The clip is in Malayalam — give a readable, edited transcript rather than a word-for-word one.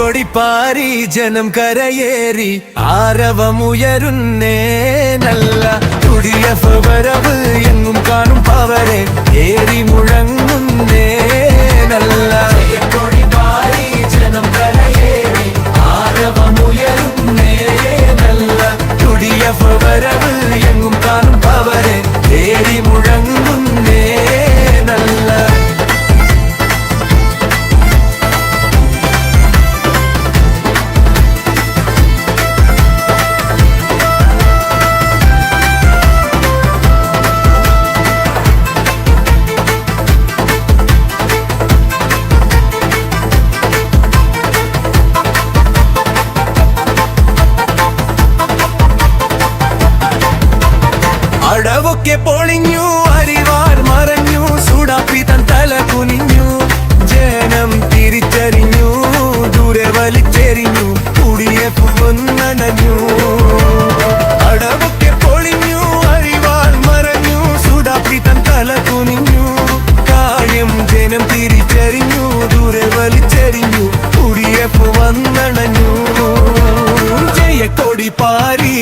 ജയക്കൊടി പാരി ജനം കരയേറി ആരവമുയരുന്നേ നല്ല UDF വരവ് എങ്ങും കാണും പവരെ ഏറി മുഴങ്ങുന്നേ നല്ല ജയക്കൊടി പാരി ജനം കരയേറി ആരവമുയരുന്നേ നല്ല UDF വരവ് എങ്ങും കാണും പവരെ ഏറി മുഴങ്ങുന്നേ നല്ല അടവൊക്കെ പൊളിഞ്ഞു അരിവാൾ മറഞ്ഞു സുടാപ്പി തൻ തല കുനിഞ്ഞു ജനം തിരിച്ചറിഞ്ഞു ദൂരെ വലിച്ചെറിഞ്ഞു UDF ഒന്നണഞ്ഞു അടവൊക്കെ പൊളിഞ്ഞു അരിവാൾ മറഞ്ഞു സുടാപ്പി തൻ തല കുനിഞ്ഞു കാര്യം ജനം തിരിച്ചറിഞ്ഞു ദൂരെ വലിച്ചെറിഞ്ഞു UDF വന്നണഞ്ഞു ജയക്കൊടി പാരി